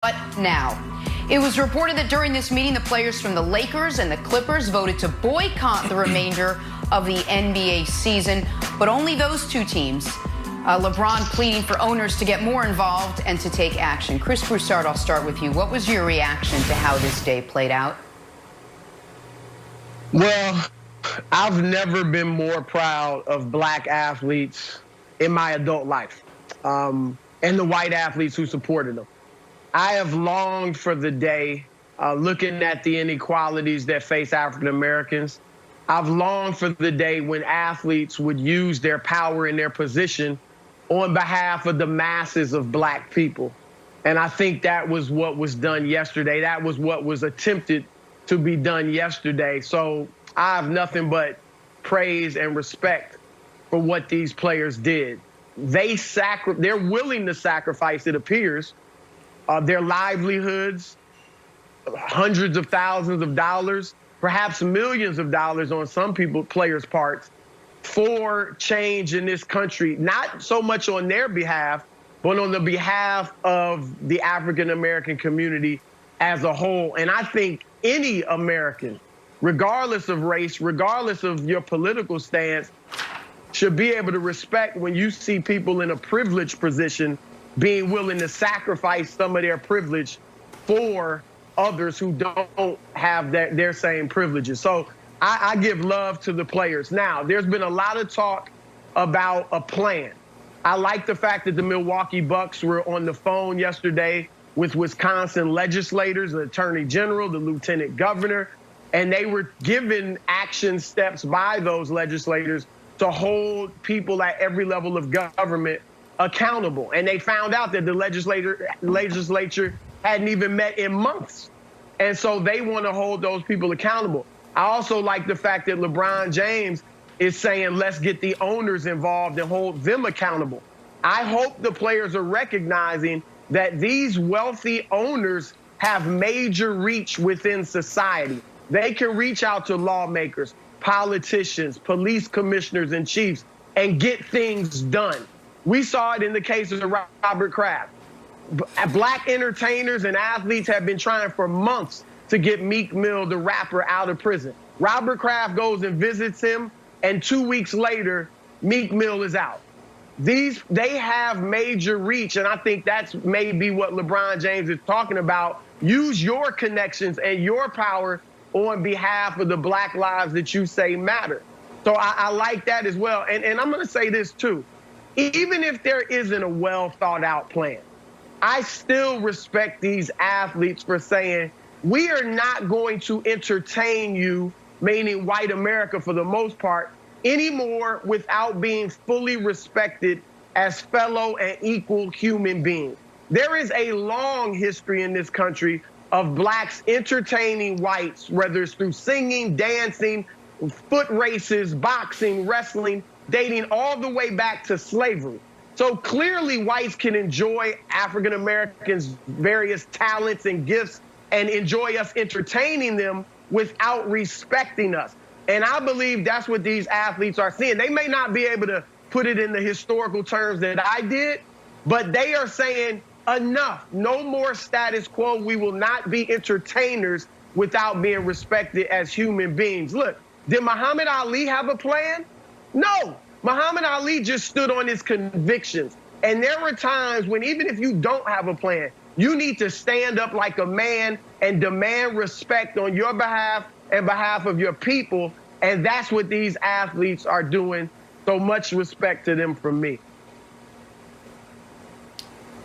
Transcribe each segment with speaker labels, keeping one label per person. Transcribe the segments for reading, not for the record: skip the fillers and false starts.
Speaker 1: But now, it was reported that during this meeting, the players from the Lakers and the Clippers voted to boycott the remainder of the NBA season, but only those two teams. LeBron pleading for owners to get more involved and to take action. Chris Broussard, I'll start with you. What was your reaction to how this day played out?
Speaker 2: Well, I've never been more proud of black athletes in my adult life, and the white athletes who supported them. I have longed for the day, looking at the inequalities that face African Americans. I've longed for the day when athletes would use their power and their position on behalf of the masses of black people. And I think that was what was done yesterday. That was what was attempted to be done yesterday. So I have nothing but praise and respect for what these players did. They're willing to sacrifice, it appears, their livelihoods, hundreds of thousands of dollars, perhaps millions of dollars on some players' parts, for change in this country, not so much on their behalf, but on the behalf of the African-American community as a whole. And I think any American, regardless of race, regardless of your political stance, should be able to respect when you see people in a privileged position being willing to sacrifice some of their privilege for others who don't have their same privileges. So I give love to the players. Now, there's been a lot of talk about a plan. I like the fact that the Milwaukee Bucks were on the phone yesterday with Wisconsin legislators, the attorney general, the lieutenant governor, and they were given action steps by those legislators to hold people at every level of government accountable. And they found out that the legislature hadn't even met in months. And so they want to hold those people accountable. I also like the fact that LeBron James is saying, let's get the owners involved and hold them accountable. I hope the players are recognizing that these wealthy owners have major reach within society. They can reach out to lawmakers, politicians, police commissioners and chiefs, and get things done. We saw it in the case of Robert Kraft. Black entertainers and athletes have been trying for months to get Meek Mill, the rapper, out of prison. Robert Kraft goes and visits him, and 2 weeks later, Meek Mill is out. They have major reach, and I think that's maybe what LeBron James is talking about. Use your connections and your power on behalf of the black lives that you say matter. So I like that as well. And I'm going to say this, too. Even if there isn't a well-thought-out plan, I still respect these athletes for saying, we are not going to entertain you, meaning white America for the most part, anymore without being fully respected as fellow and equal human beings. There is a long history in this country of blacks entertaining whites, whether it's through singing, dancing, foot races, boxing, wrestling, dating all the way back to slavery. So clearly whites can enjoy African Americans' various talents and gifts and enjoy us entertaining them without respecting us. And I believe that's what these athletes are seeing. They may not be able to put it in the historical terms that I did, but they are saying enough, no more status quo. We will not be entertainers without being respected as human beings. Look, did Muhammad Ali have a plan? No. Muhammad Ali just stood on his convictions. And there were times when even if you don't have a plan, you need to stand up like a man and demand respect on your behalf and behalf of your people. And that's what these athletes are doing. So much respect to them from me.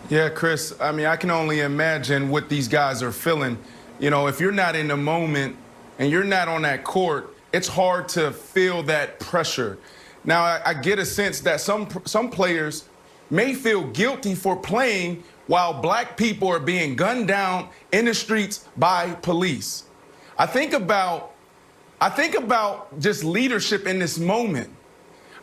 Speaker 3: Yeah, Chris, I mean, I can only imagine what these guys are feeling. You know, if you're not in the moment and you're not on that court, it's hard to feel that pressure. Now, I get a sense that some players may feel guilty for playing while black people are being gunned down in the streets by police. I think about just leadership in this moment.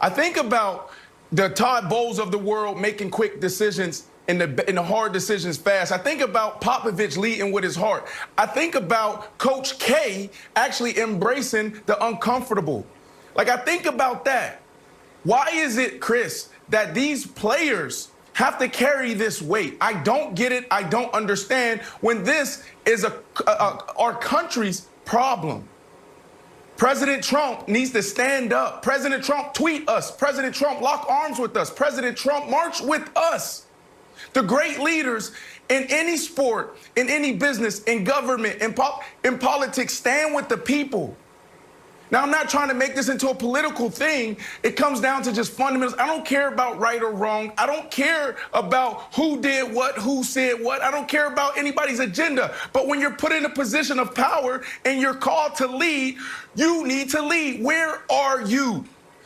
Speaker 3: I think about the Todd Bowles of the world making quick decisions and the hard decisions fast. I think about Popovich leading with his heart. I think about Coach K actually embracing the uncomfortable. Like, I think about that. Why is it, Chris, that these players have to carry this weight. I don't get it. I don't understand when this is our country's problem. President Trump needs to stand up. President Trump tweet us. President Trump lock arms with us. President Trump march with us. The great leaders in any sport, in any business, in government, in politics, stand with the people. Now, I'm not trying to make this into a political thing. It comes down to just fundamentals. I don't care about right or wrong. I don't care about who did what, who said what. I don't care about anybody's agenda. But when you're put in a position of power and you're called to lead, you need to lead. Where are you?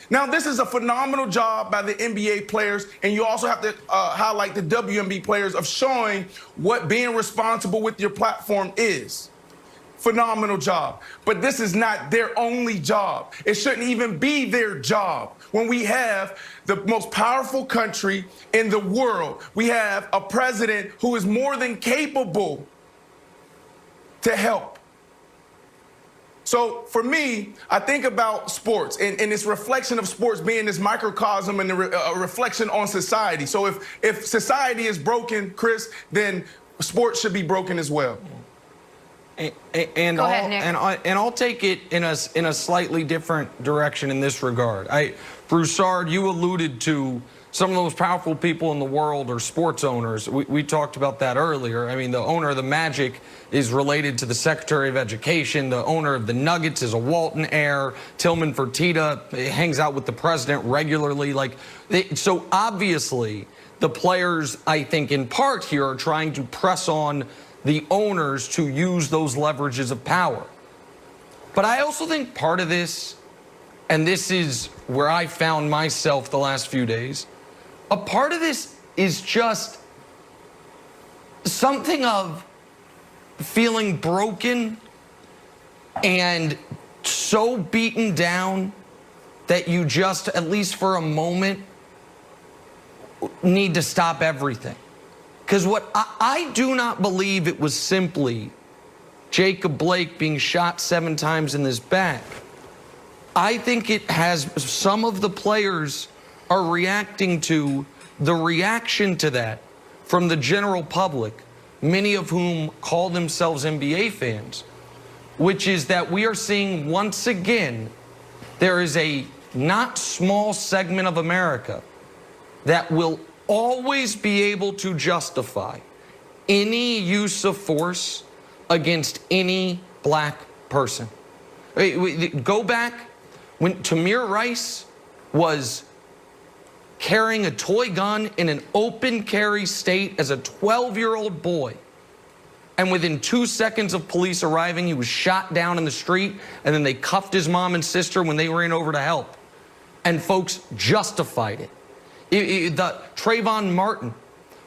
Speaker 3: Now, this is a phenomenal job by the NBA players, and you also have to highlight the WNBA players of showing what being responsible with your platform is. Phenomenal job. But this is not their only job. It shouldn't even be their job. When we have the most powerful country in the world, we have a president who is more than capable to help. So for me, I think about sports and this reflection of sports being this microcosm and a reflection on society. So if society is broken, Chris, then sports should be broken as well.
Speaker 4: And I'll take it in a slightly different direction in this regard. Broussard, you alluded to some of the most powerful people in the world are sports owners. We talked about that earlier. I mean, the owner of the Magic is related to the Secretary of Education. The owner of the Nuggets is a Walton heir. Tillman Fertitta hangs out with the president regularly. So obviously, the players, I think, in part here are trying to press on the owners to use those leverages of power. But I also think part of this, and this is where I found myself the last few days, a part of this is just something of feeling broken and so beaten down that you just, at least for a moment, need to stop everything. Because what I do not believe it was simply Jacob Blake being shot 7 times in his back. I think it has some of the players are reacting to the reaction to that from the general public, many of whom call themselves NBA fans, which is that we are seeing once again there is a not small segment of America that will always be able to justify any use of force against any black person. Go back when Tamir Rice was carrying a toy gun in an open carry state as a 12-year-old boy. And within 2 seconds of police arriving, he was shot down in the street, and then they cuffed his mom and sister when they ran over to help. And folks justified it. The Trayvon Martin,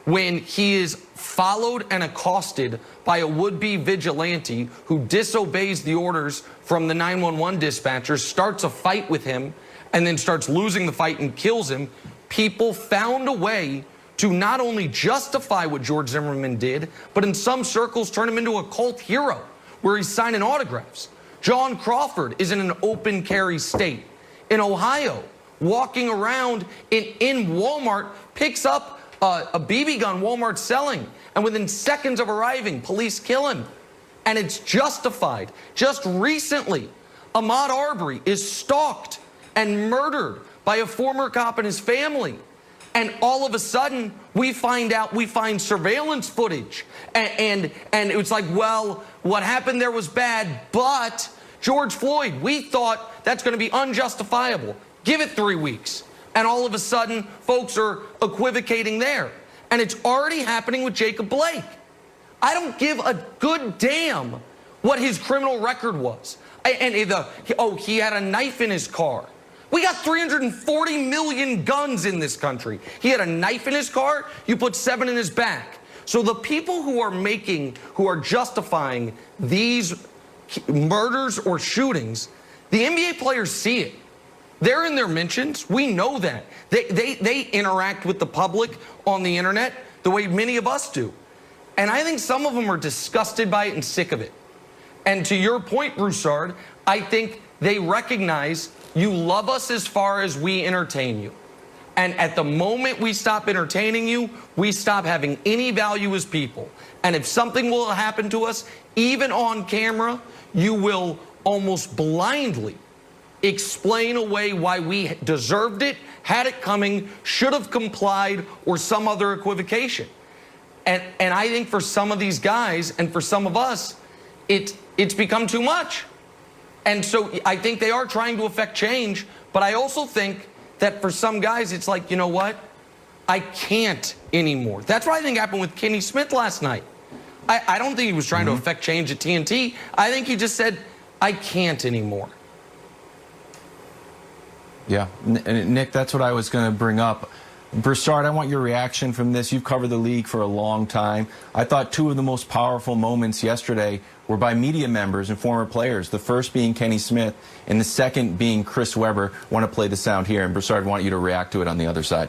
Speaker 4: when he is followed and accosted by a would-be vigilante who disobeys the orders from the 911 dispatchers, starts a fight with him, and then starts losing the fight and kills him, people found a way to not only justify what George Zimmerman did, but in some circles turn him into a cult hero, where he's signing autographs. John Crawford is in an open carry state. In Ohio, walking around in Walmart, picks up a BB gun Walmart's selling, and within seconds of arriving, police kill him. And it's justified. Just recently, Ahmaud Arbery is stalked and murdered by a former cop and his family. And all of a sudden, we find surveillance footage. And it was like, well, what happened there was bad, but George Floyd, we thought that's going to be unjustifiable. Give it 3 weeks. And all of a sudden, folks are equivocating there. And it's already happening with Jacob Blake. I don't give a good damn what his criminal record was. And he had a knife in his car. We got 340 million guns in this country. He had a knife in his car, you put 7 in his back. So the people who are justifying these murders or shootings, the NBA players see it. They're in their mentions. We know that. They interact with the public on the internet the way many of us do. And I think some of them are disgusted by it and sick of it. And to your point, Broussard, I think they recognize you love us as far as we entertain you. And at the moment we stop entertaining you, we stop having any value as people. And if something will happen to us, even on camera, you will almost blindly explain away why we deserved it, had it coming, should have complied, or some other equivocation. And I think for some of these guys and for some of us, it's become too much. And so I think they are trying to affect change, but I also think that for some guys, it's like, you know what? I can't anymore. That's what I think happened with Kenny Smith last night. I don't think he was trying to affect change at TNT. I think he just said, I can't anymore.
Speaker 5: Yeah, Nick, that's what I was going to bring up. Broussard, I want your reaction from this. You've covered the league for a long time. I thought two of the most powerful moments yesterday were by media members and former players. The first being Kenny Smith, and the second being Chris Webber. I want to play the sound here, and Broussard, I want you to react to it on the other side.